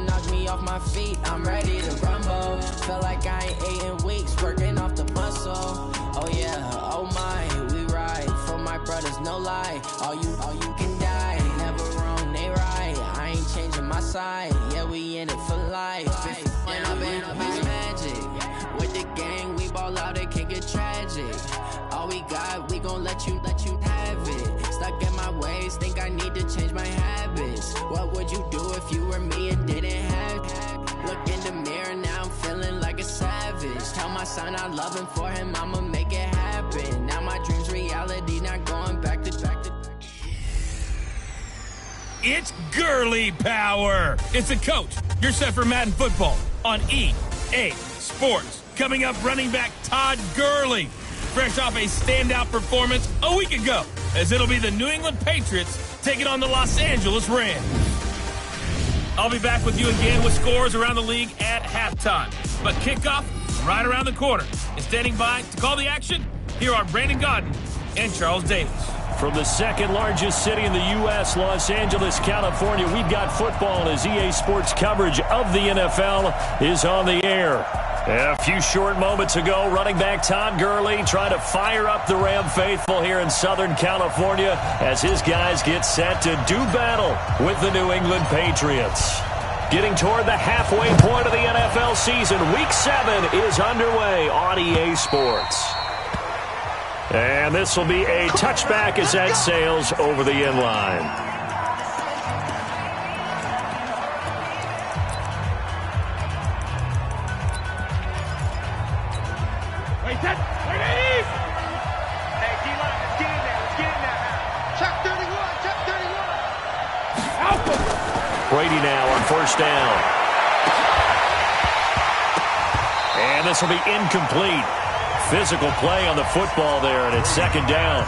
to knock me off my feet. I'm ready to rumble. Feel like I ain't ate in weeks, working off the muscle. Oh yeah, oh my, we ride. For my brothers, no lie. All you can die. Never wrong, they right. I ain't changing my side. Yeah, we in it for life. When I've been magic. With the gang, we ball out, it can get tragic. All we got, we gon' let you have it. Stuck in my ways, think I need to change my habits. What would you do if you were me and didn't have it? Look in the mirror, now I'm feeling like a savage. Tell my son I love him, for him I'ma make it happen. Now my dream's reality, not going back to. It's girly power. It's the coach. You're set for Madden football on EA Sports. Coming up, running back Todd Gurley, fresh off a standout performance a week ago, as it'll be the New England Patriots taking on the Los Angeles Rams. I'll be back with you again with scores around the league at halftime. But kickoff right around the corner. And standing by to call the action, here are Brandon Godden and Charles Davis. From the second largest city in the U.S., Los Angeles, California, we've got football as EA Sports coverage of the NFL is on the air. A few short moments ago, running back Todd Gurley trying to fire up the Ram faithful here in Southern California as his guys get set to do battle with the New England Patriots. Getting toward the halfway point of the NFL season, Week 7 is underway on EA Sports. And this will be a touchback as that sails over the end line. Wait, hey, D-line, let's get in there. Let's get in there. Check 31, check 31. Alpha. Brady now on first down. And this will be incomplete. Physical play on the football there, and it's second down.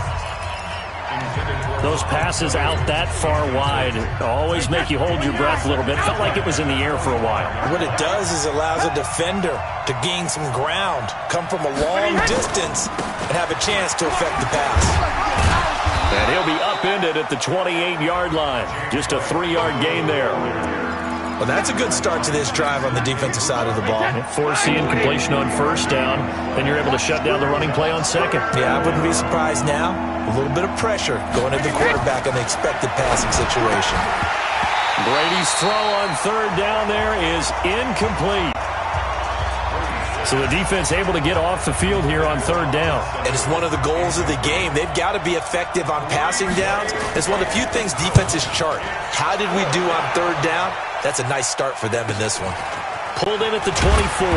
Those passes out that far wide always make you hold your breath a little bit. Felt like it was in the air for a while. What it does is allows a defender to gain some ground, come from a long distance, and have a chance to affect the pass. And he'll be upended at the 28-yard line. Just a 3-yard gain there. Well, that's a good start to this drive on the defensive side of the ball. Force the incompletion on first down, then you're able to shut down the running play on second. Yeah, I wouldn't be surprised now. A little bit of pressure going at the quarterback in the expected passing situation. Brady's throw on third down there is incomplete. So the defense able to get off the field here on third down. And it's one of the goals of the game. They've got to be effective on passing downs. It's one of the few things defenses chart. How did we do on third down? That's a nice start for them in this one. Pulled in at the 24.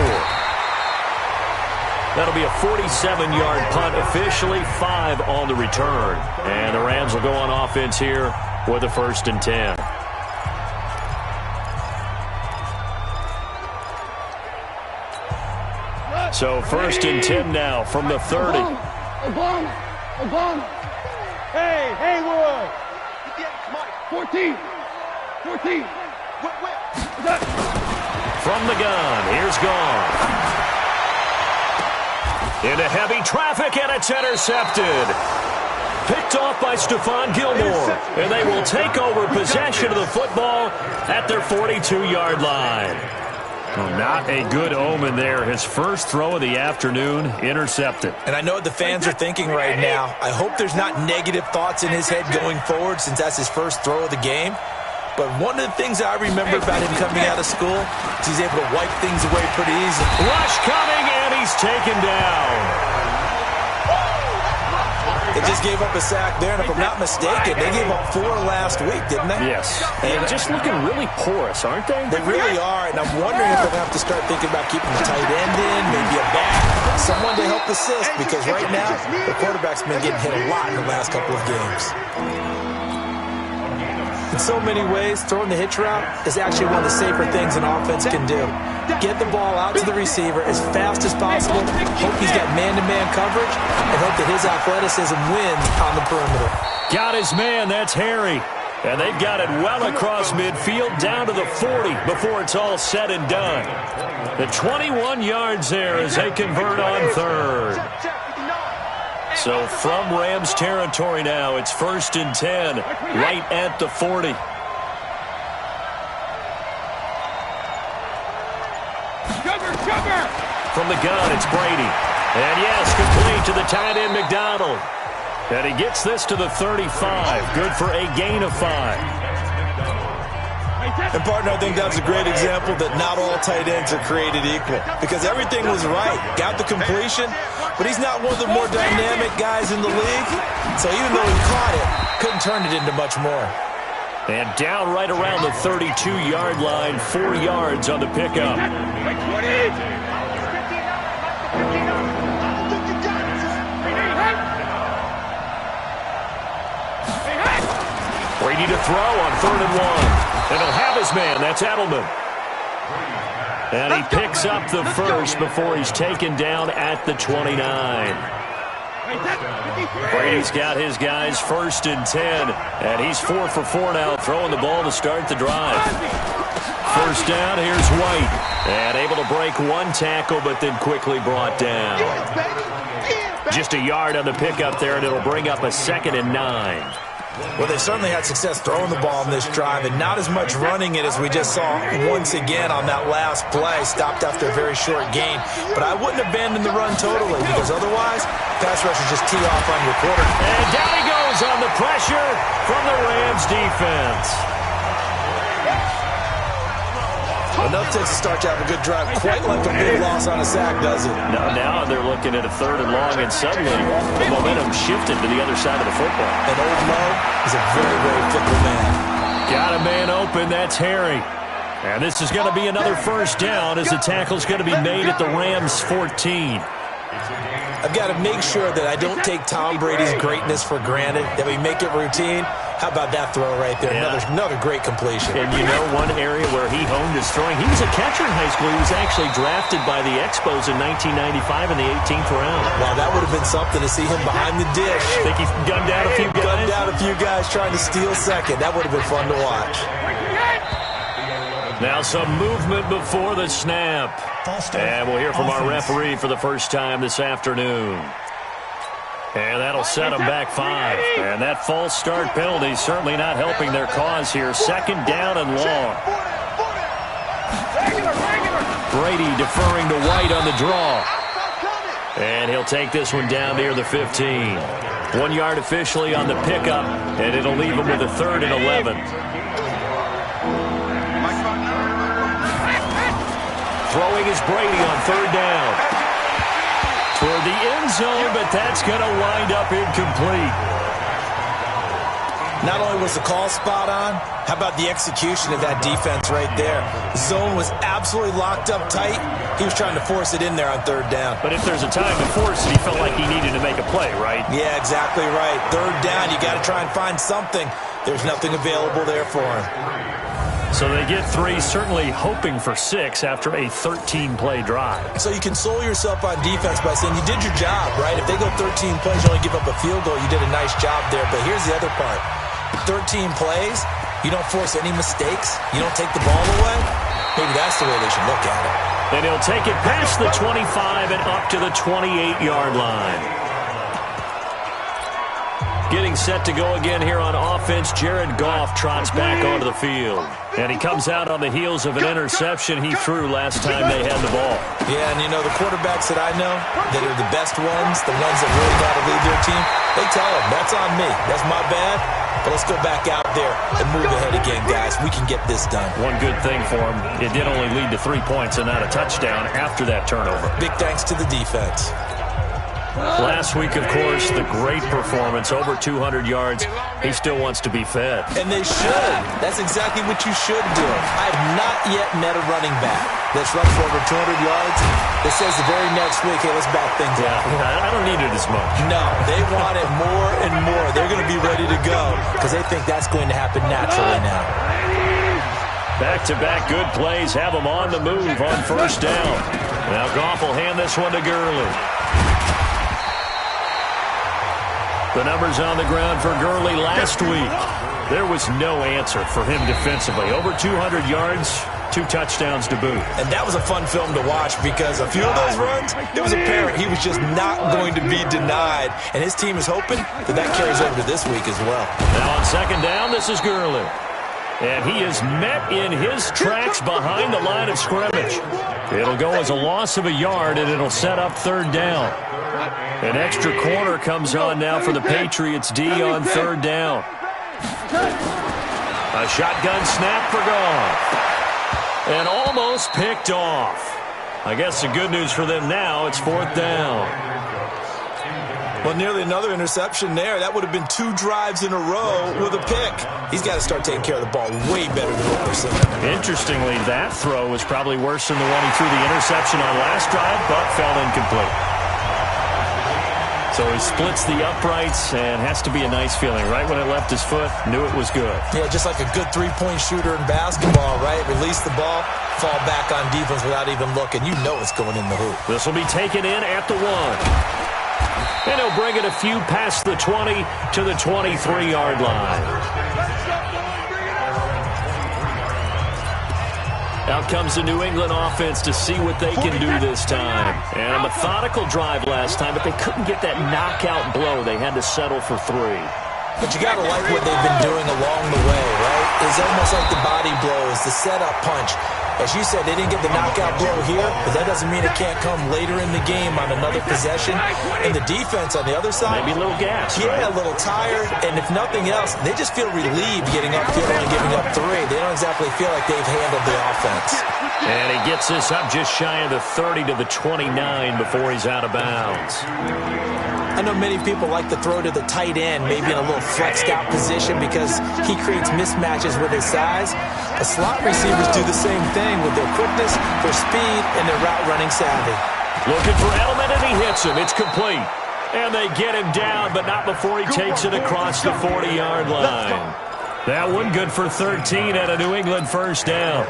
That'll be a 47-yard punt, officially 5 on the return. And the Rams will go on offense here with a 1st and 10. So 1st and 10 now from the 30. Obama. Hey, Haywood. 14. From the gun, here's Gone. Into heavy traffic, and it's intercepted. Picked off by Stephon Gilmore, and they will take over possession of the football at their 42-yard line. Well, not a good omen there. His first throw of the afternoon intercepted. And I know what the fans are thinking right now. I hope there's not negative thoughts in his head going forward since that's his first throw of the game. But one of the things I remember about him coming out of school is he's able to wipe things away pretty easily. Rush coming, and he's taken down. They just gave up a sack there, and if I'm not mistaken, they gave up 4 last week, didn't they? Yes. And just looking really porous, aren't they? They really are, and I'm wondering if they're going to have to start thinking about keeping the tight end in, maybe a back, someone to help assist, because right now, the quarterback's been getting hit a lot in the last couple of games. In so many ways, throwing the hitch route is actually one of the safer things an offense can do. Get the ball out to the receiver as fast as possible, hope he's got man-to-man coverage, and hope that his athleticism wins on the perimeter. Got his man, that's Harry. And they've got it well across midfield, down to the 40 before it's all said and done. The 21 yards there as they convert on third. So from Rams territory now, it's 1st and 10, right at the 40. From the gun, it's Brady. And yes, complete to the tight end, McDonald. And he gets this to the 35. Good for a gain of 5. And, partner, I think that was a great example that not all tight ends are created equal because everything was right. Got the completion, but he's not one of the more dynamic guys in the league. So even though he caught it, couldn't turn it into much more. And down right around the 32-yard line, 4 yards on the pickup. Brady to throw on 3rd and 1. And he'll have his man. That's Edelman. And he picks up the first before he's taken down at the 29. Brady's got his guys 1st and 10. And he's 4 for 4 now, throwing the ball to start the drive. 1st down, here's White. And able to break 1 tackle, but then quickly brought down. Just a yard on the pickup there, and it'll bring up a 2nd and 9. Well, they certainly had success throwing the ball on this drive and not as much running it as we just saw once again on that last play. Stopped after a very short gain. But I wouldn't abandon the run totally because otherwise, pass rushers just tee off on your quarter. And down he goes on the pressure from the Rams defense. Enough takes to start to have a good drive, quite like a big loss on a sack, does it? Now they're looking at a 3rd and long, and suddenly the momentum shifted to the other side of the football. And Old Mo is a very, very fickle man. Got a man open, that's Harry. And this is going to be another 1st down as the tackle's going to be made at the Rams 14. I've got to make sure that I don't take Tom Brady's greatness for granted, that we make it routine. How about that throw right there? Yeah. Another great completion. And you know one area where he honed his throwing? He was a catcher in high school. He was actually drafted by the Expos in 1995 in the 18th round. Wow, that would have been something to see him behind the dish. Think he gunned out a few guys? Gunned out a few guys trying to steal second. That would have been fun to watch. Now some movement before the snap. And we'll hear from our referee for the first time this afternoon. And that'll set them back 5. And that false start penalty certainly not helping their cause here. 2nd down and long. Brady deferring to White on the draw. And he'll take this one down near the 15. 1 yard officially on the pickup, and it'll leave him with a 3rd and 11. Throwing is Brady on 3rd down. Toward the end zone, but that's going to wind up incomplete. Not only was the call spot on, how about the execution of that defense right there? The zone was absolutely locked up tight. He was trying to force it in there on 3rd down. But if there's a time to force it, he felt like he needed to make a play, right? Yeah, exactly right. 3rd down, you got to try and find something. There's nothing available there for him. So they get 3, certainly hoping for 6 after a 13-play drive. So you console yourself on defense by saying you did your job, right? If they go 13 plays, you only give up a field goal, you did a nice job there. But here's the other part. 13 plays, you don't force any mistakes, you don't take the ball away. Maybe that's the way they should look at it. And he'll take it past the 25 and up to the 28-yard line. Getting set to go again here on offense, Jared Goff trots back onto the field. And he comes out on the heels of an interception he threw last time they had the ball. Yeah, and you know, the quarterbacks that I know that are the best ones, the ones that really got to lead their team, they tell them, that's on me. That's my bad. But let's go back out there and move ahead again, guys. We can get this done. One good thing for him, it did only lead to 3 points and not a touchdown after that turnover. Big thanks to the defense. Last week, of course, the great performance, over 200 yards. He still wants to be fed. And they should. That's exactly what you should do. I have not yet met a running back that's run for over 200 yards that says the very next week, hey, let's back things up. I don't need it as much. No, they want it more and more. They're going to be ready to go because they think that's going to happen naturally now. Back-to-back good plays have them on the move on 1st down. Now Goff will hand this one to Gurley. The numbers on the ground for Gurley last week. There was no answer for him defensively. Over 200 yards, 2 touchdowns to boot. And that was a fun film to watch because a few of those runs, it was apparent he was just not going to be denied. And his team is hoping that that carries over to this week as well. Now on 2nd down, this is Gurley. And he is met in his tracks behind the line of scrimmage. It'll go as a loss of a yard, and it'll set up third down. An extra corner comes on now for the Patriots D on third down. A shotgun snap for Goff. And almost picked off. I guess the good news for them now, it's fourth down. Well, nearly another interception there. That would have been 2 drives in a row with a pick. He's got to start taking care of the ball way better than what we're seeing. Interestingly, that throw was probably worse than the one he threw the interception on last drive, but fell incomplete. So he splits the uprights and has to be a nice feeling. Right when it left his foot, knew it was good. Yeah, just like a good 3-point shooter in basketball, right? Release the ball, fall back on defense without even looking. You know it's going in the hoop. This will be taken in at the 1. And he'll bring it a few past the 20 to the 23-yard line. Out comes the New England offense to see what they can do this time. And a methodical drive last time, but they couldn't get that knockout blow. They had to settle for 3. But you got to like what they've been doing along the way, right? It's almost like the body blows, the setup punch. As you said, they didn't get the knockout blow here, but that doesn't mean it can't come later in the game on another possession. And the defense on the other side, maybe a little gas. Yeah, right? A little tired. And if nothing else, they just feel relieved getting upfield and giving up 3. They don't exactly feel like they've handled the offense. And he gets this up just shy of the 30 to the 29 before he's out of bounds. I know many people like to throw to the tight end, maybe in a little flexed out position because he creates mismatches with his size. But slot receivers do the same thing with their quickness, their speed, and their route running savvy. Looking for Edelman, and he hits him. It's complete. And they get him down, but not before he takes it across the 40-yard line. That one good for 13 at a New England first down.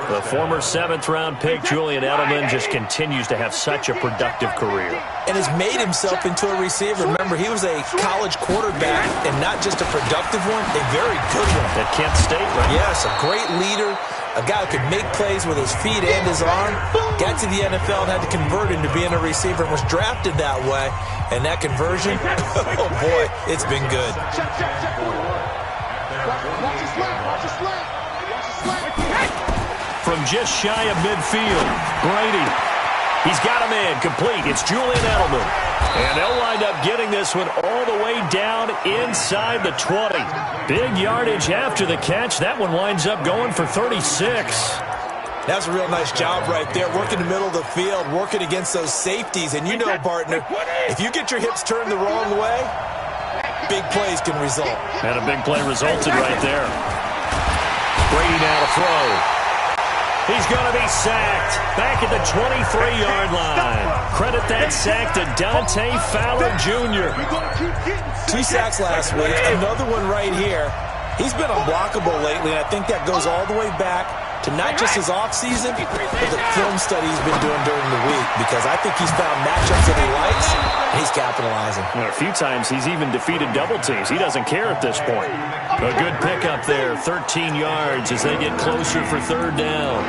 The former 7th-round pick, Julian Edelman, just continues to have such a productive career. And has made himself into a receiver. Remember, he was a college quarterback, and not just a productive one, a very good one. At Kent State, right? Yes, a great leader, a guy who could make plays with his feet and his arm. Got to the NFL and had to convert into being a receiver and was drafted that way. And that conversion, oh boy, it's been good. Watch his leg, watch his leg. From just shy of midfield, Brady. He's got him in, complete. It's Julian Edelman. And they'll wind up getting this one all the way down inside the 20. Big yardage after the catch. That one winds up going for 36. That's a real nice job right there, working the middle of the field, working against those safeties. And you know, partner, if you get your hips turned the wrong way, big plays can result. And a big play resulted right there. Brady now to throw. He's going to be sacked back at the 23-yard line. Credit that sack to Dante Fowler Jr. 2 sacks last week, another one right here. He's been unblockable lately, and I think that goes all the way back to not just his offseason, but the film study he's been doing during the week, because I think he's found matchups that he likes, and he's capitalizing. A few times he's even defeated double teams. He doesn't care at this point. A good pickup there, 13 yards as they get closer for third down.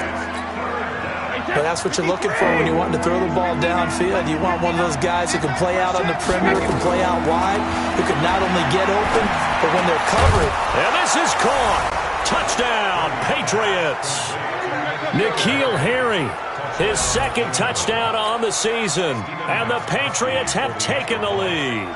But that's what you're looking for when you want to throw the ball downfield. You want one of those guys who can play out on the perimeter, who can play out wide, who can not only get open, but when they're covered. And this is caught. Touchdown, Patriots. N'Keal Harry, his 2nd touchdown on the season. And the Patriots have taken the lead.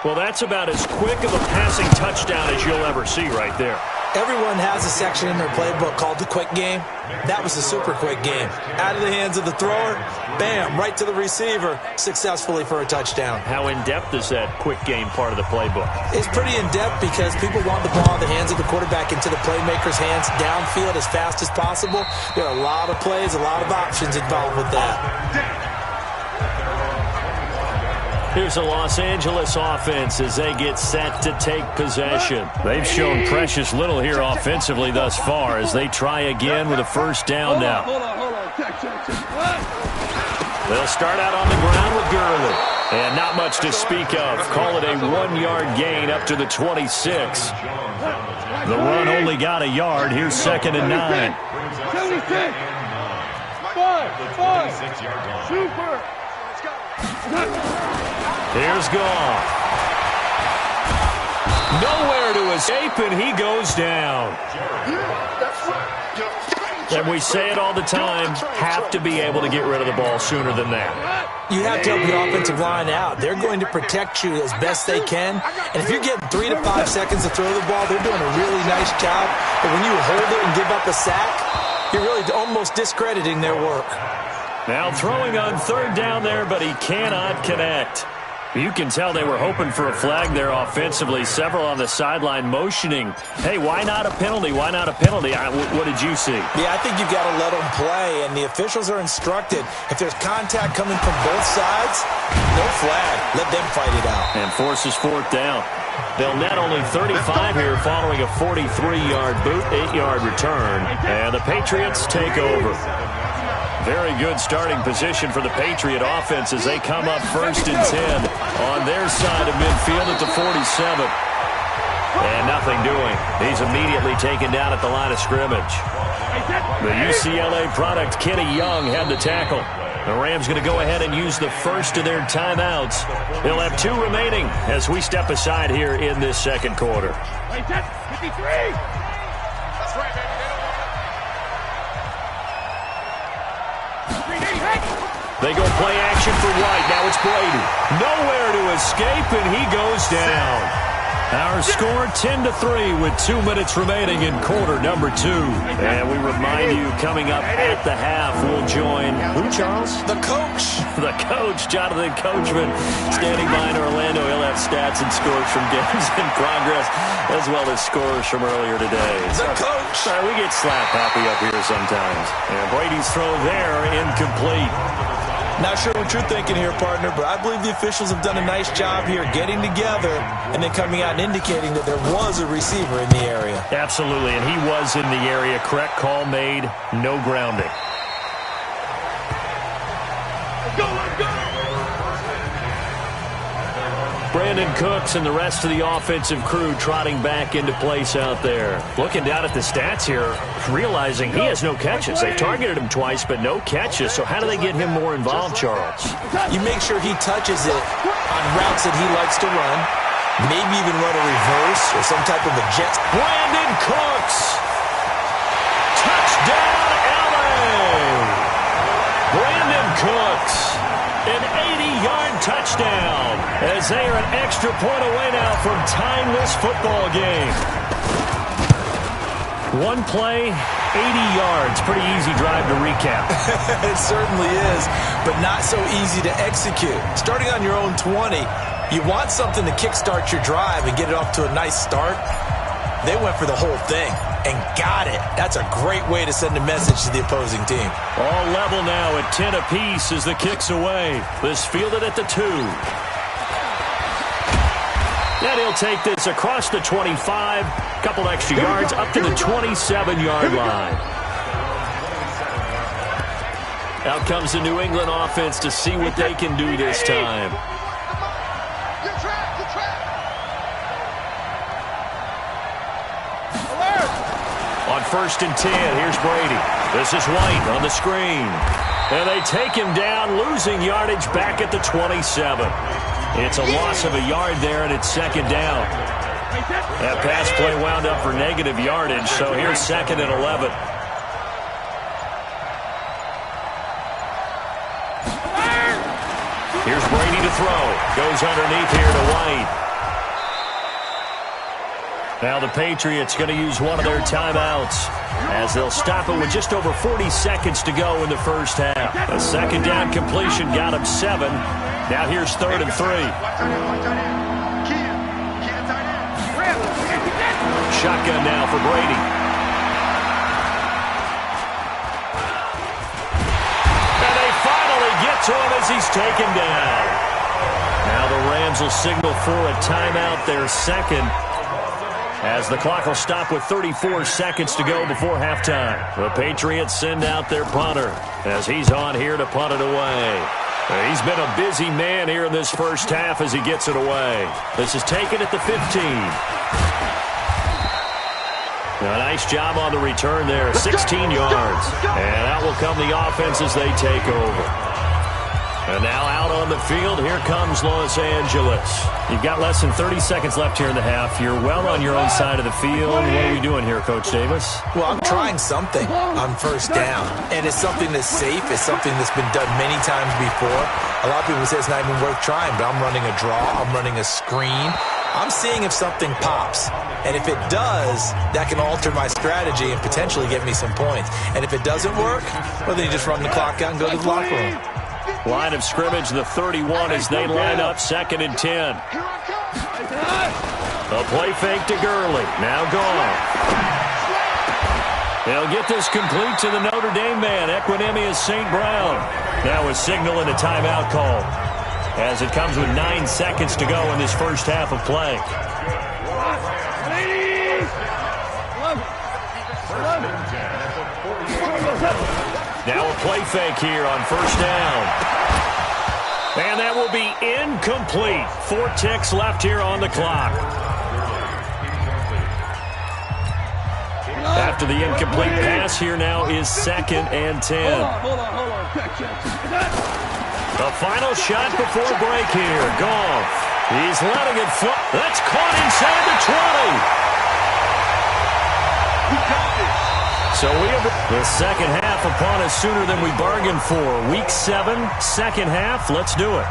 Well, that's about as quick of a passing touchdown as you'll ever see right there. Everyone has a section in their playbook called the quick game. That was a super quick game. Out of the hands of the thrower, bam, right to the receiver, successfully for a touchdown. How in-depth is that quick game part of the playbook? It's pretty in-depth because people want the ball in the hands of the quarterback into the playmaker's hands downfield as fast as possible. There are a lot of plays, a lot of options involved with that. Here's the Los Angeles offense as they get set to take possession. They've shown precious little here offensively thus far as they try again with a first down now. Hold on. They'll start out on the ground with Gurley. And not much to speak of. Call it a 1-yard gain up to the 26. The run only got a yard. Here's 2nd and 9. 76. 5. Super. Here's Goff. Nowhere to escape, and he goes down. And we say it all the time, have to be able to get rid of the ball sooner than that. You have to help the offensive line out. They're going to protect you as best they can. And if you're getting 3 to 5 seconds to throw the ball, they're doing a really nice job. But when you hold it and give up a sack, you're really almost discrediting their work. Now throwing on third down there, but he cannot connect. You can tell they were hoping for a flag there offensively. Several on the sideline motioning, hey, why not a penalty? Why not a penalty? What did you see? Yeah, I think you've got to let them play, and the officials are instructed. If there's contact coming from both sides, no flag. Let them fight it out. And forces fourth down. They'll net only 35 here following a 43-yard boot, 8-yard return. And the Patriots take over. Very good starting position for the Patriot offense as they come up 1st and 10 on their side of midfield at the 47. And nothing doing. He's immediately taken down at the line of scrimmage. The UCLA product, Kenny Young, had the tackle. The Rams going to go ahead and use the first of their timeouts. They'll have 2 remaining as we step aside here in this second quarter. 53! That's right, baby. They go play action for White. Now it's Brady. Nowhere to escape, and he goes down. Our score 10-3 with 2 minutes remaining in quarter number 2. And we remind you, coming up at the half, we'll join who, Charles? The coach. The coach, Jonathan Coachman, standing by in Orlando. He'll have stats and scores from games in progress, as well as scores from earlier today. The coach. Sorry, we get slap happy up here sometimes. And Brady's throw there, incomplete. Not sure what you're thinking here, partner, but I believe the officials have done a nice job here getting together and then coming out and indicating that there was a receiver in the area. Absolutely, and he was in the area. Correct call made, no grounding. Let's go, let's go! Brandon Cooks and the rest of the offensive crew trotting back into place out there. Looking down at the stats here, realizing he has no catches. They've targeted him twice, but no catches. So how do they get him more involved, Charles? You make sure he touches it on routes that he likes to run, maybe even run a reverse or some type of a jet. Brandon Cooks! Touchdown, LA! Brandon Cooks! An 80-yard touchdown as they are an extra point away now from tying this football game. One play, 80 yards. Pretty easy drive to recap. It certainly is, but not so easy to execute. Starting on your own 20, you want something to kickstart your drive and get it off to a nice start. They went for the whole thing and got it. That's a great way to send a message to the opposing team. All level now at 10 apiece as the kick's away. This fielded at the 2. Then he'll take this across the 25, couple extra yards up to the 27-yard line. Out comes the New England offense to see what they can do this time. On 1st and 10, here's Brady. This is White on the screen. And they take him down, losing yardage back at the 27. It's a loss of a yard there, and it's 2nd down. That pass play wound up for negative yardage, so here's 2nd and 11. Here's Brady to throw. Goes underneath here to White. Now the Patriots going to use one of their timeouts as they'll stop it with just over 40 seconds to go in the first half. A 2nd down completion got him 7. Now here's 3rd and 3. Shotgun now for Brady. And they finally get to him as he's taken down. Now the Rams will signal for a timeout, their 2nd. As the clock will stop with 34 seconds to go before halftime. The Patriots send out their punter as he's on here to punt it away. He's been a busy man here in this first half as he gets it away. This is taken at the 15. A nice job on the return there, 16 yards. And out will come the offense as they take over. And now out on the field, here comes Los Angeles. You've got less than 30 seconds left here in the half. You're well on your own side of the field. What are we doing here, Coach Davis? Well, I'm trying something on first down, and it's something that's safe. It's something that's been done many times before. A lot of people say it's not even worth trying, but I'm running a draw. I'm running a screen. I'm seeing if something pops. And if it does, that can alter my strategy and potentially get me some points. And if it doesn't work, well, then you just run the clock out and go to the locker room. Line of scrimmage, the 31 as they line up, 2nd and 10. A play fake to Gurley. Now gone. They'll get this complete to the Notre Dame man, Equinemius St. Brown. Now a signal and a timeout call as it comes with 9 seconds to go in this first half of play. Now a play fake here on first down. And that will be incomplete. 4 ticks left here on the clock. After the incomplete pass, here now is 2nd and 10. The final shot before break here. Goff. He's letting it fly. That's caught inside the 20. So we have the second half upon us sooner than we bargained for. Week 7, second half. Let's do it.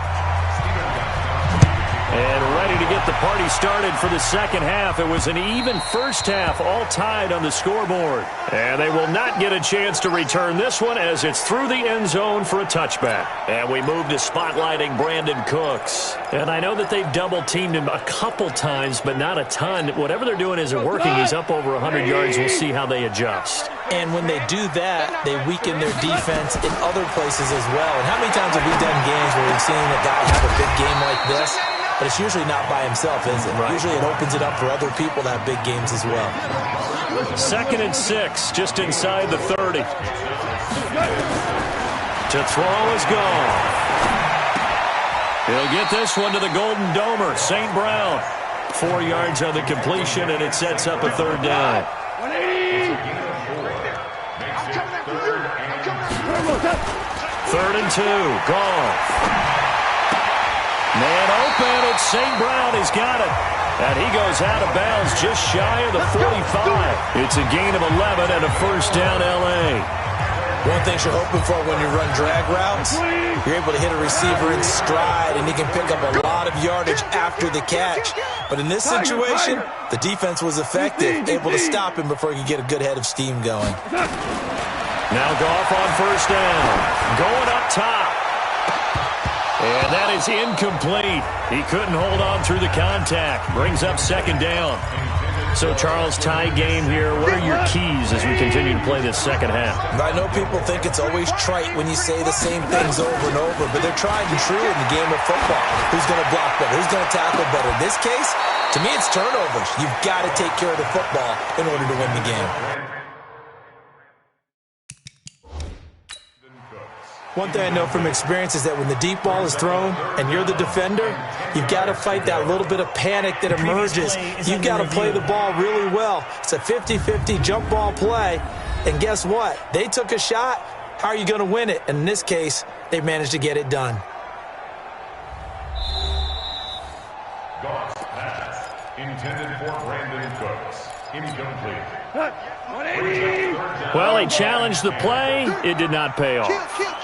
And ready to get the party started for the second half. It was an even first half, all tied on the scoreboard. And they will not get a chance to return this one as it's through the end zone for a touchback. And we move to spotlighting Brandon Cooks. And I know that they've double-teamed him a couple times, but not a ton. Whatever they're doing isn't working. He's up over 100 yards. We'll see how they adjust. And when they do that, they weaken their defense in other places as well. And how many times have we done games where we've seen a guy have a big game like this? But it's usually not by himself, is it? Right. Usually it opens it up for other people to have big games as well. 2nd and 6, just inside the 30. To throw is gone. He'll get this one to the Golden Domer, St. Brown. 4 yards on the completion, and it sets up a 3rd down. 3rd and 2, Goff. Man open, it's St. Brown. He's got it. And he goes out of bounds just shy of the 45. It's a gain of 11 and a first down, L.A. One thing you're hoping for when you run drag routes, you're able to hit a receiver in stride, and he can pick up a lot of yardage after the catch. But in this situation, the defense was effective, able to stop him before he could get a good head of steam going. Now Goff on first down. Going up top. And that is incomplete. He couldn't hold on through the contact. Brings up 2nd down. So, Charles, tie game here. What are your keys as we continue to play this second half? I know people think it's always trite when you say the same things over and over, but they're tried and true in the game of football. Who's going to block better? Who's going to tackle better? In this case, to me, it's turnovers. You've got to take care of the football in order to win the game. One thing I know from experience is that when the deep ball is thrown and you're the defender, you've got to fight that little bit of panic that emerges. You've got to play the ball really well. It's a 50-50 jump ball play. And guess what? They took a shot. How are you going to win it? And in this case, they managed to get it done. Goff's pass intended for Brandon Cooks. Incomplete. Well, he challenged the play. It did not pay off.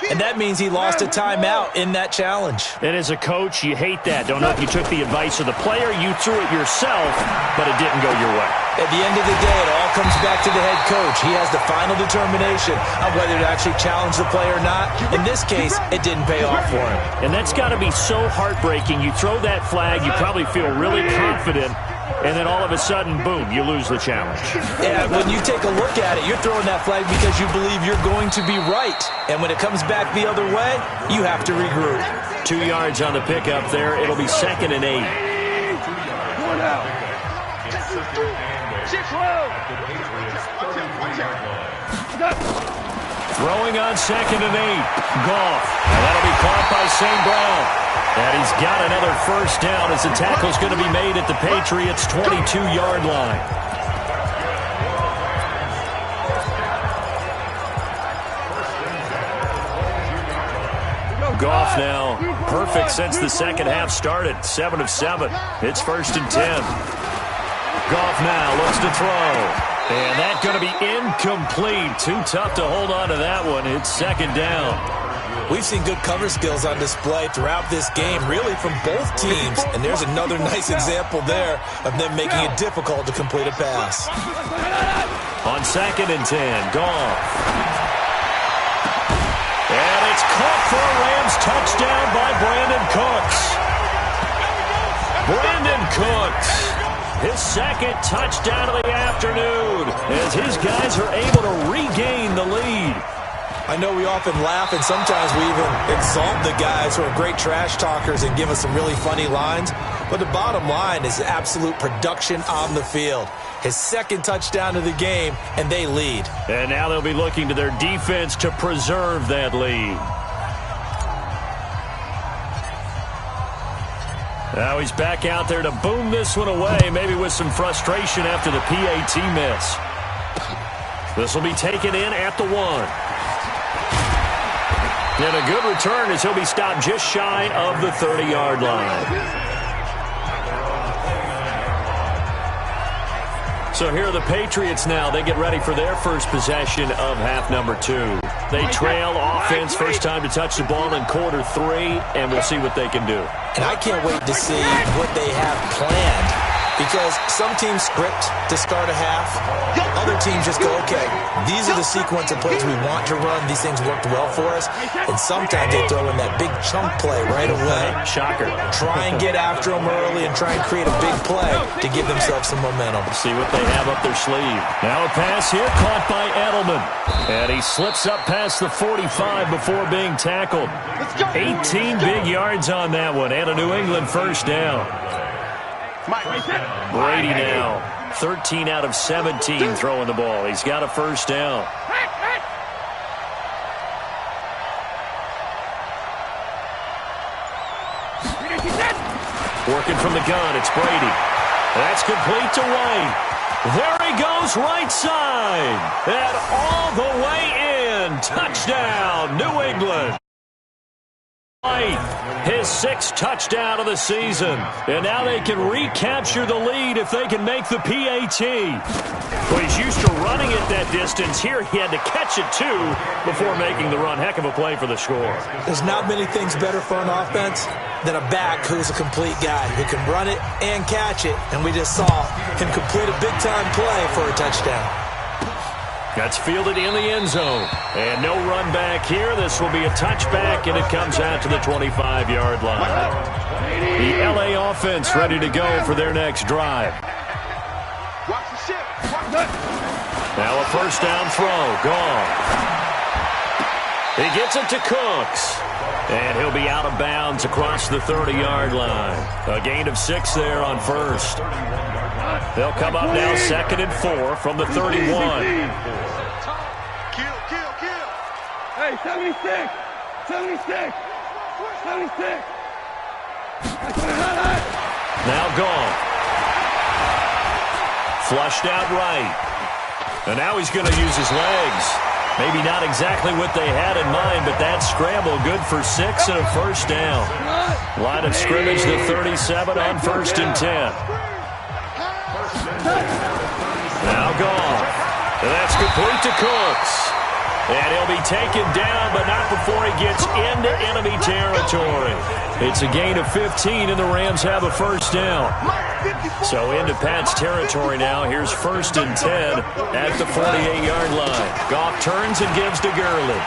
And that means he lost a timeout in that challenge. And as a coach, you hate that. Don't know if you took the advice of the player. You threw it yourself, but it didn't go your way. At the end of the day, it all comes back to the head coach. He has the final determination on whether to actually challenge the play or not. In this case, it didn't pay off for him. And that's got to be so heartbreaking. You throw that flag, you probably feel really confident, and then all of a sudden, boom, you lose the challenge. Yeah, when you take a look at it, you're throwing that flag because you believe you're going to be right. And when it comes back the other way, you have to regroup. 2 yards on the pickup there. It'll be 2nd and 8. One out. Throwing on 2nd and 8. Goff. And that'll be caught by St. Brown. And he's got another first down as the tackle's going to be made at the Patriots' 22-yard line. Goff now perfect since the second half started. 7 of 7. It's 1st and 10. Goff now looks to throw. And that's going to be incomplete. Too tough to hold on to that one. It's 2nd down. We've seen good cover skills on display throughout this game, really from both teams. And there's another nice example there of them making it difficult to complete a pass. On 2nd and 10, Goff. And it's caught for a Rams touchdown by Brandon Cooks. Brandon Cooks, his 2nd touchdown of the afternoon, as his guys are able to regain the lead. I know we often laugh and sometimes we even exalt the guys who are great trash talkers and give us some really funny lines. But the bottom line is absolute production on the field. His 2nd touchdown of the game, and they lead. And now they'll be looking to their defense to preserve that lead. Now he's back out there to boom this one away, maybe with some frustration after the PAT miss. This will be taken in at the 1. And a good return as he'll be stopped just shy of the 30-yard line. So here are the Patriots now. They get ready for their first possession of half number 2. They trail offense, first time to touch the ball in quarter 3, and we'll see what they can do. And I can't wait to see what they have planned, because some teams script to start a half. Other teams just go, okay, these are the sequence of plays we want to run. These things worked well for us. And sometimes they throw in that big chunk play right away. Shocker. Try and get after them early and try and create a big play to give themselves some momentum. See what they have up their sleeve. Now a pass here caught by Edelman. And he slips up past the 45 before being tackled. 18 big yards on that one and a New England first down. Brady now, 13 out of 17 throwing the ball. He's got a first down. Working from the gun, it's Brady. That's complete to White. There he goes, right side. And all the way in. Touchdown, New England. White, his 6th touchdown of the season. And now they can recapture the lead if they can make the PAT. Well, he's used to running it that distance. Here he had to catch it, too, before making the run. Heck of a play for the score. There's not many things better for an offense than a back who's a complete guy who can run it and catch it. And we just saw him complete a big-time play for a touchdown. That's fielded in the end zone. And no run back here. This will be a touchback, and it comes out to the 25-yard line. The L.A. offense ready to go for their next drive. Now a first down throw. Gone. He gets it to Cooks. And he'll be out of bounds across the 30-yard line. A gain of 6 there on first. They'll come up now 2nd and 4 from the 31. Hey, 76! 76! 76! Now gone. Flushed out right. And now he's going to use his legs. Maybe not exactly what they had in mind, but that scramble good for 6 and a first down. Line of scrimmage, the 37 on 1st and 10. Now gone. And that's complete to Cooks. And he'll be taken down, but not before he gets into enemy territory. It's a gain of 15, and the Rams have a first down. So into Pat's territory now. Here's 1st and 10 at the 48-yard line. Goff turns and gives to Gurley.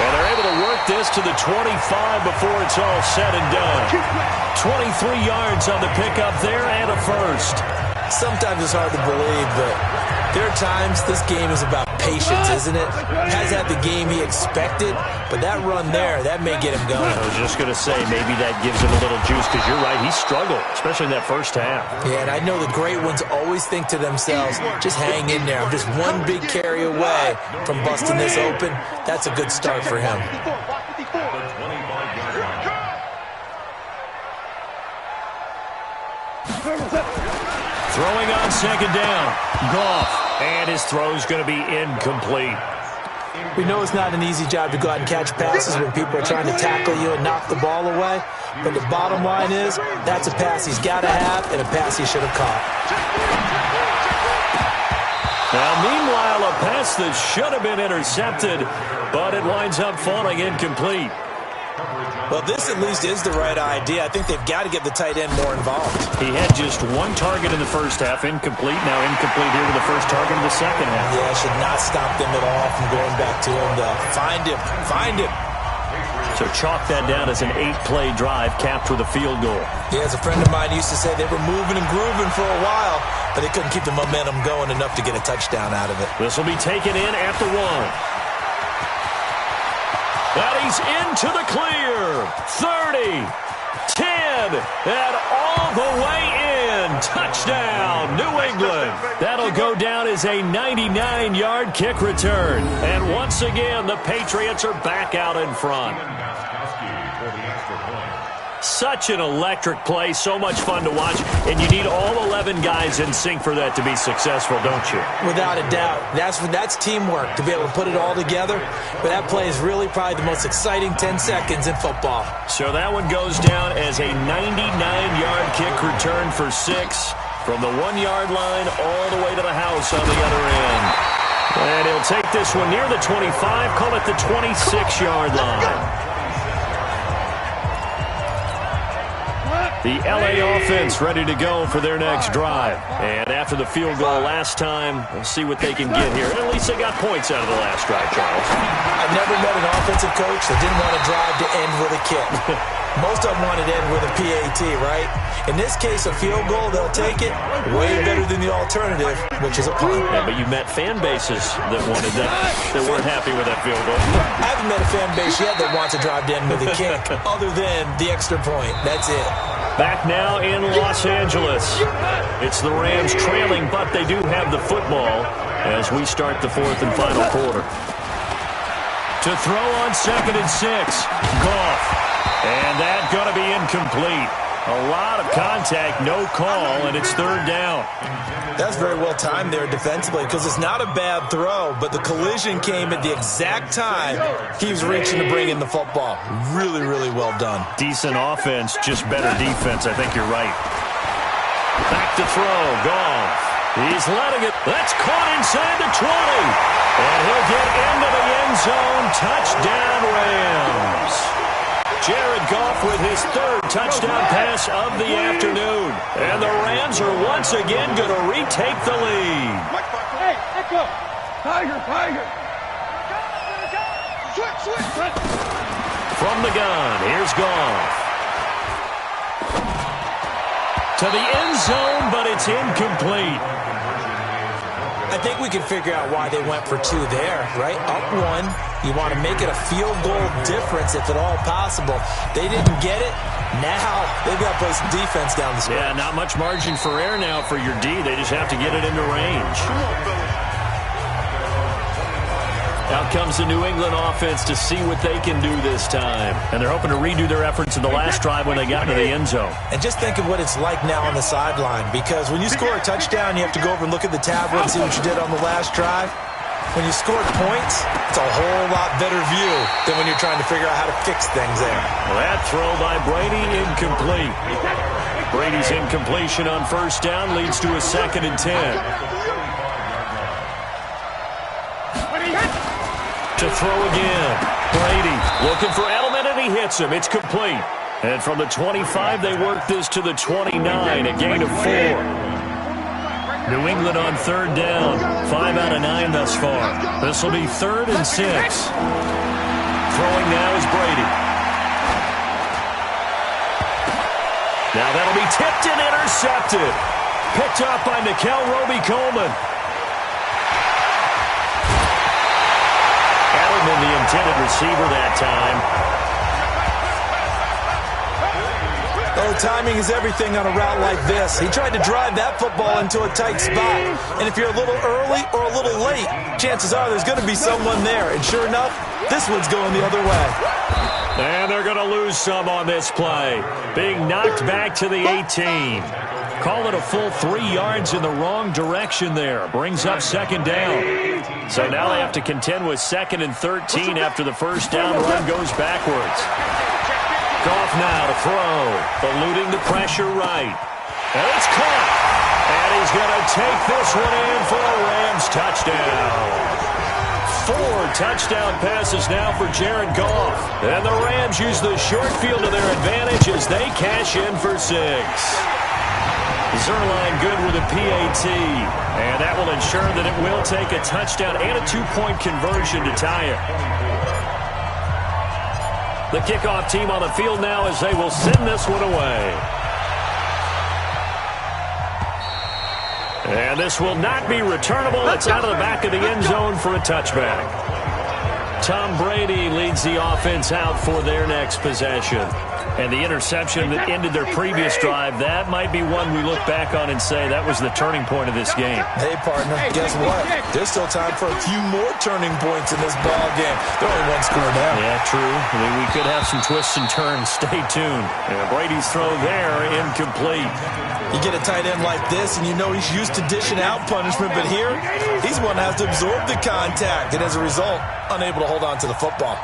And they're able to work this to the 25 before it's all said and done. 23 yards on the pickup there and a first. Sometimes it's hard to believe, but there are times this game is about patience, isn't it? Has had the game he expected, but that run there, that may get him going. I was just going to say, maybe that gives him a little juice, because you're right, he struggled, especially in that first half. Yeah, and I know the great ones always think to themselves, just hang in there. I'm just one big carry away from busting this open. That's a good start for him. Throwing on 2nd down. Goff. And his throw's going to be incomplete. We know it's not an easy job to go out and catch passes when people are trying to tackle you and knock the ball away. But the bottom line is, that's a pass he's got to have and a pass he should have caught. Now, meanwhile, a pass that should have been intercepted, but it winds up falling incomplete. Well, this at least is the right idea. I think they've got to get the tight end more involved. He had just one target in the first half, incomplete. Now incomplete here with the first target in the second half. Yeah, should not stop them at all from going back to him, though. Find him. Find him. So chalk that down as an 8-play drive capped with a field goal. Yeah, as a friend of mine used to say, they were moving and grooving for a while, but they couldn't keep the momentum going enough to get a touchdown out of it. This will be taken in at the 1. And he's into the clear. 30, 10, and all the way in. Touchdown, New England. That'll go down as a 99-yard kick return. And once again, the Patriots are back out in front. Such an electric play, so much fun to watch, and you need all 11 guys in sync for that to be successful, don't you? Without a doubt. That's teamwork, to be able to put it all together. But that play is really probably the most exciting 10 seconds in football. So that one goes down as a 99-yard kick return for 6 from the 1-yard line all the way to the house on the other end. And he'll take this one near the 25, call it the 26-yard line. The LA offense ready to go for their next drive. And after the field goal last time, we'll see what they can get here. At least they got points out of the last drive, Charles. I've never met an offensive coach that didn't want a drive to end with a kick. Most of them wanted to end with a PAT, right? In this case, a field goal, they'll take it. Way better than the alternative, which is a punt. Yeah, but you met fan bases that wanted that, that weren't happy with that field goal. I haven't met a fan base yet that wants a drive to end with a kick, other than the extra point. That's it. Back now in Los Angeles. It's the Rams trailing, but they do have the football as we start the 4th and final quarter. To throw on 2nd and 6. Goff. And that's going to be incomplete. A lot of contact, no call, and it's 3rd down. That's very well timed there defensively because it's not a bad throw, but the collision came at the exact time he was reaching to bring in the football. Really, really well done. Decent offense, just better defense. I think you're right. Back to throw, Goff. He's letting it. That's caught inside the 20. And he'll get into the end zone. Touchdown, Rams. Jared Goff with his 3rd touchdown pass of the afternoon. And the Rams are once again going to retake the lead. Hey, let's go. Tiger, Tiger. Switch. From the gun, here's Goff. To the end zone, but it's incomplete. I think we can figure out why they went for 2 there, right? Up 1. You want to make it a field goal difference if at all possible. They didn't get it. Now they've got to play some defense down the stretch. Yeah, not much margin for error now for your D. They just have to get it into range. Out comes the New England offense to see what they can do this time. And they're hoping to redo their efforts in the last drive when they got into the end zone. And just think of what it's like now on the sideline, because when you score a touchdown, you have to go over and look at the tablet and see what you did on the last drive. When you scored points, it's a whole lot better view than when you're trying to figure out how to fix things there. Well, that throw by Brady, incomplete. Brady's incompletion on 1st down leads to a 2nd and 10. To throw again. Brady looking for Edelman, and he hits him. It's complete. And from the 25, they work this to the 29, a gain of 4. New England on 3rd down. 5 out of 9 thus far. This will be 3rd and 6. Throwing now is Brady. Now that'll be tipped and intercepted. Picked up by Nickel Roby-Coleman. Edelman, the intended receiver that time. Oh, timing is everything on a route like this. He tried to drive that football into a tight spot. And if you're a little early or a little late, chances are there's going to be someone there. And sure enough, this one's going the other way. And they're going to lose some on this play. Being knocked back to the 18. Call it a full 3 yards in the wrong direction there. Brings up second down. So now they have to contend with 2nd and 13 after the first down run goes backwards. Goff now to throw. Eluding the pressure right. And it's caught. And he's going to take this one in for a Rams touchdown. 4 touchdown passes now for Jared Goff. And the Rams use the short field to their advantage as they cash in for 6. Zerline good with a PAT. And that will ensure that it will take a touchdown and a 2-point conversion to tie it. The kickoff team on the field now as they will send this one away. And this will not be returnable. It's out of the back of the end zone for a touchback. Tom Brady leads the offense out for their next possession. And the interception that ended their previous drive, that might be one we look back on and say that was the turning point of this game. Hey, partner, guess what? There's still time for a few more turning points in this ball game. They're only 1 score now. Yeah, true. I mean, we could have some twists and turns. Stay tuned. And Brady's throw there, incomplete. You get a tight end like this, and you know he's used to dishing out punishment, but here, he's one that has to absorb the contact, and as a result, unable to hold on to the football.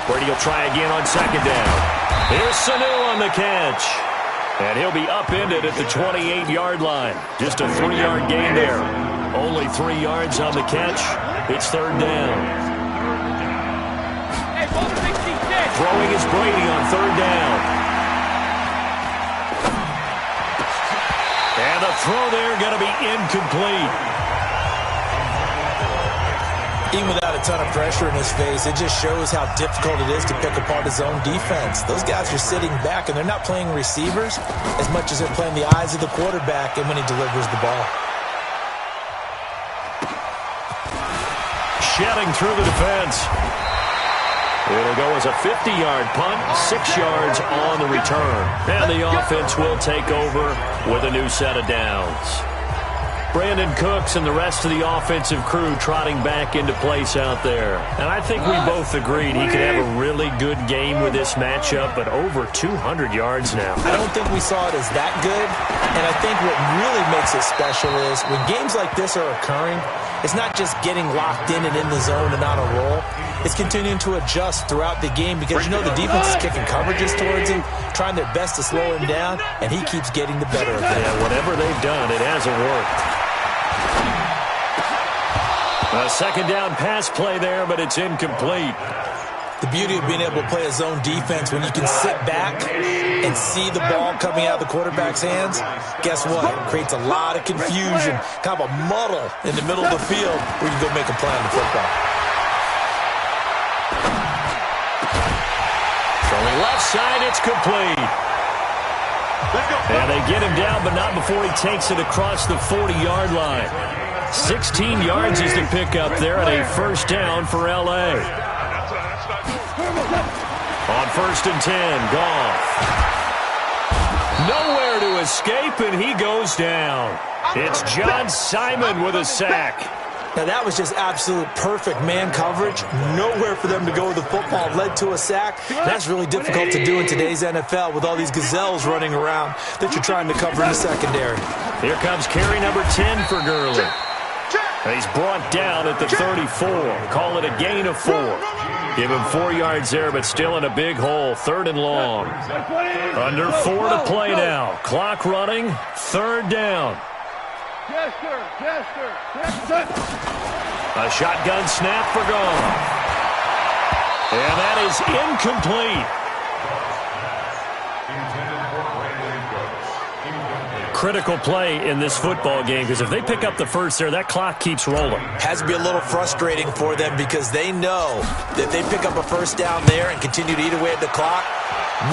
Brady will try again on second down. Here's Sanu on the catch. And he'll be upended at the 28-yard line. Just a 3-yard gain there. Only 3 yards on the catch. It's third down. Throwing is Brady on third down. And the throw there going to be incomplete. Even without a ton of pressure in his face, it just shows how difficult it is to pick apart his own defense. Those guys are sitting back, and they're not playing receivers as much as they're playing the eyes of the quarterback and when he delivers the ball. Shedding through the defense. It'll go as a 50-yard punt, 6 yards on the return. And the offense will take over with a new set of downs. Brandon Cooks and the rest of the offensive crew trotting back into place out there. And I think we both agreed he could have a really good game with this matchup, but over 200 yards now. I don't think we saw it as that good, and I think what really makes it special is when games like this are occurring, it's not just getting locked in and in the zone and on a roll. It's continuing to adjust throughout the game because you know the defense is kicking coverages towards him, trying their best to slow him down, and he keeps getting the better of it. Yeah, whatever they've done, it hasn't worked. A second down pass play there, but it's incomplete. The beauty of being able to play a zone defense when you can sit back and see the ball coming out of the quarterback's hands, guess what? It creates a lot of confusion, kind of a muddle in the middle of the field where you go make a play on the football. Throwing left side, it's complete. And they get him down, but not before he takes it across the 40-yard line. 16 yards is the pickup there and a first down for L.A. On 1st and 10, Goff. Nowhere to escape, and he goes down. It's John Simon with a sack. Now, that was just absolute perfect man coverage. Nowhere for them to go with the football. Led to a sack. That's really difficult to do in today's NFL with all these gazelles running around that you're trying to cover in the secondary. Here comes carry number 10 for Gurley. He's brought down at the 34. Call it a gain of 4. Give him 4 yards there, but still in a big hole. 3rd and long. Under 4 to play now. Clock running. 3rd down. A shotgun snap for Goff. And that is incomplete. Critical play in this football game because if they pick up the first there, that clock keeps rolling. Has to be a little frustrating for them because they know that they pick up a first down there and continue to eat away at the clock,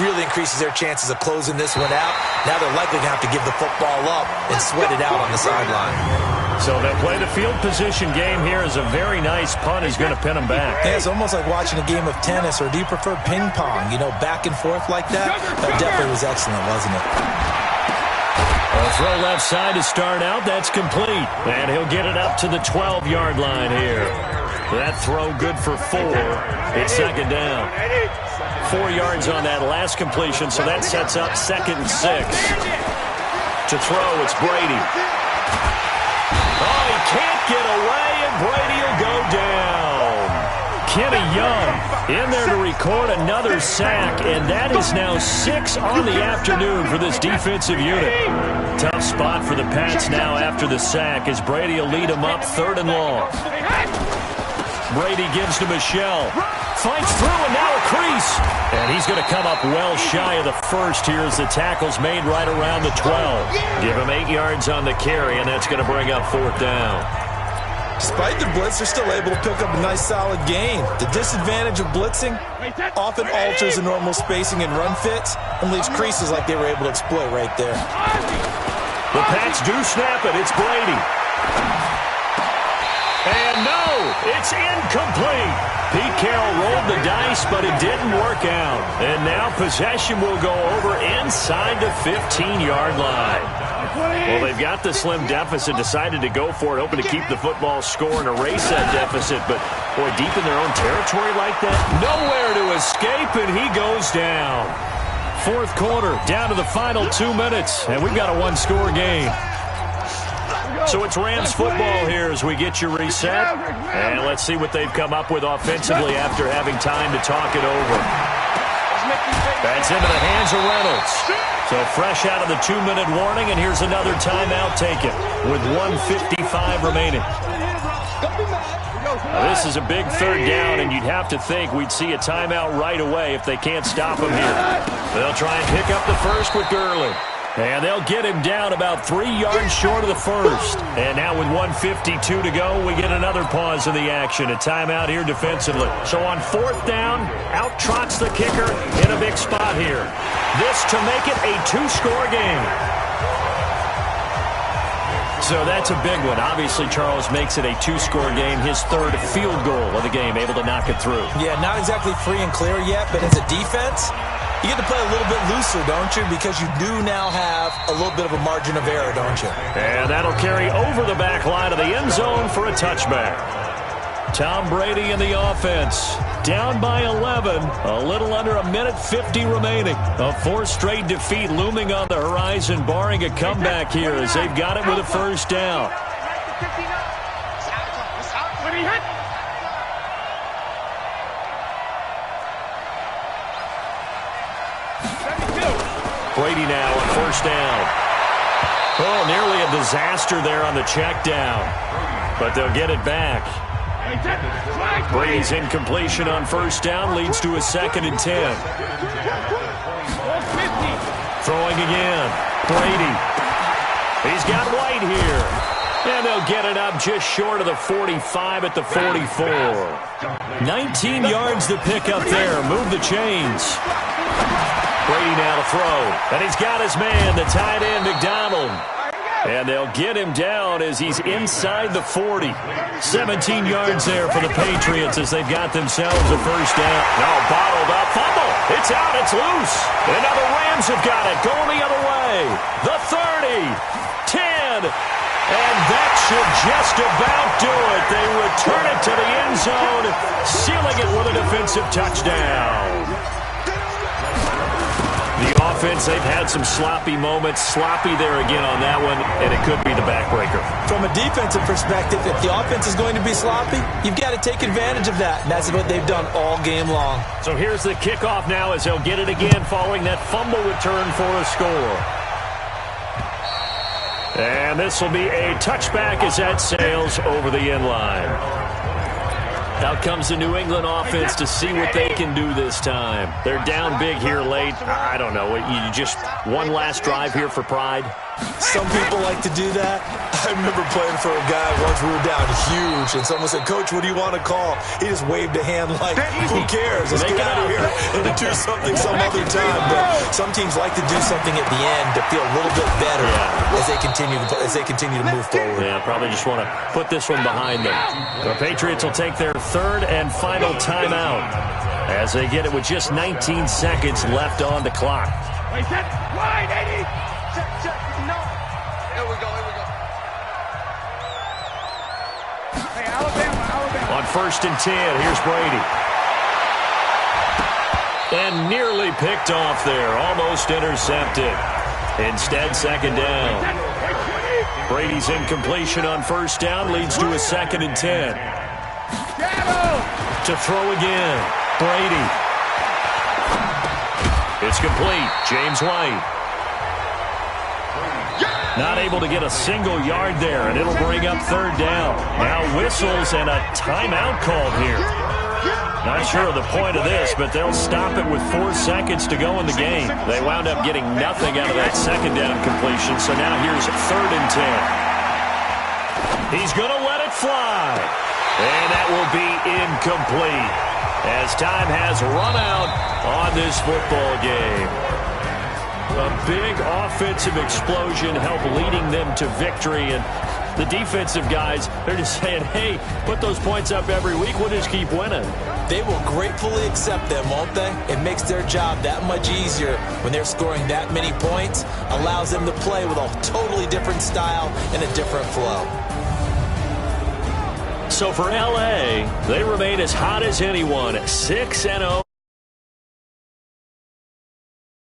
really increases their chances of closing this one out. Now they're likely going to have to give the football up and sweat it out on the sideline. So they play the field position game here as a very nice punt is going to pin them back. Yeah, it's almost like watching a game of tennis, or do you prefer ping pong? You know, back and forth like that? That definitely was excellent, wasn't it? A throw left side to start out. That's complete. And he'll get it up to the 12-yard line here. That throw good for 4. It's 2nd down. 4 yards on that last completion, so that sets up 2nd and 6. To throw, it's Brady. Oh, he can't get away, and Brady will go down. Kenny Young in there to record another sack, and that is now 6 on the afternoon for this defensive unit. Tough spot for the Pats now after the sack as Brady will lead them up 3rd and long. Brady gives to Michelle. Fights through, and now a crease. And he's going to come up well shy of the first here as the tackle's made right around the 12. Give him 8 yards on the carry, and that's going to bring up 4th down. Despite the blitz, they're still able to pick up a nice solid gain. The disadvantage of blitzing often alters the normal spacing and run fits and leaves creases like they were able to exploit right there. The Pats do snap it. It's Brady. And no, it's incomplete. Pete Carroll rolled the dice, but it didn't work out. And now possession will go over inside the 15-yard line. Well, they've got the slim deficit, decided to go for it, hoping to keep the football score and erase that deficit. But, boy, deep in their own territory like that, nowhere to escape, and he goes down. 4th quarter, down to the final 2 minutes, and we've got a 1-score game. So it's Rams football here as we get you reset. And let's see what they've come up with offensively after having time to talk it over. That's into the hands of Reynolds. So fresh out of the 2-minute warning, and here's another timeout taken with 1:55 remaining. Now, this is a big 3rd down, and you'd have to think we'd see a timeout right away if they can't stop him here. They'll try and pick up the first with Gurley. And they'll get him down about 3 yards short of the first. And now with 1:52 to go, we get another pause in the action. A timeout here defensively. So on 4th down, out trots the kicker in a big spot here. This to make it a 2-score game. So that's a big one. Obviously, Charles makes it a 2-score game. His 3rd field goal of the game, able to knock it through. Yeah, not exactly free and clear yet, but as a defense, you get to play a little bit looser, don't you? Because you do now have a little bit of a margin of error, don't you? And that'll carry over the back line of the end zone for a touchback. Tom Brady in the offense. Down by 11. A little under 1:50 remaining. A 4th straight defeat looming on the horizon, barring a comeback here as they've got it with a 1st down. Brady now on 1st down. Oh, nearly a disaster there on the check down. But they'll get it back. Brady's incompletion on 1st down leads to a 2nd and 10. Throwing again. Brady. He's got White here. And they'll get it up just short of the 45 at the 44. 19 yards to pick up there. Move the chains. Brady now to throw. And he's got his man, the tight end, McDonald. And they'll get him down as he's inside the 40. 17 yards there for the Patriots as they've got themselves a 1st down. No, bottled up. Fumble. It's out. It's loose. And now the Rams have got it. Going the other way. The 30. 10. And that should just about do it. They return it to the end zone, sealing it with a defensive touchdown. The offense, they've had some sloppy moments. Sloppy there again on that one, and it could be the backbreaker. From a defensive perspective, if the offense is going to be sloppy, you've got to take advantage of that. And that's what they've done all game long. So here's the kickoff now as they'll get it again following that fumble return for a score. And this will be a touchback as that sails over the end line. Out comes the New England offense to see what they can do this time. They're down big here late. I don't know. You just one last drive here for pride? Some people like to do that. I remember playing for a guy once. We were down huge, and someone said, "Coach, what do you want to call?" He just waved a hand like, "Who cares? Let's get out of here and do something some other time." But some teams like to do something at the end to feel a little bit better as they continue to move forward. Yeah, probably just want to put this one behind them. The Patriots will take their 3rd and final timeout as they get it with just 19 seconds left on the clock. Wide, 80. Check. No. Here we go. Hey, Alabama. On 1st and 10, here's Brady. And nearly picked off there. Almost intercepted. Instead, second down. Brady's incompletion on first down leads to a 2nd and 10. To throw again. Brady. It's complete. James White. Not able to get a single yard there, and it'll bring up 3rd down. Now whistles and a timeout called here. Not sure of the point of this, but they'll stop it with 4 seconds to go in the game. They wound up getting nothing out of that 2nd down completion, so now here's 3rd and 10. He's going to let it fly. And that will be incomplete as time has run out on this football game. A big offensive explosion helped leading them to victory, and the defensive guys, they're just saying, hey, put those points up every week, we'll just keep winning. They will gratefully accept them, won't they? It makes their job that much easier when they're scoring that many points, allows them to play with a totally different style and a different flow. So for LA, they remain as hot as anyone, 6-0.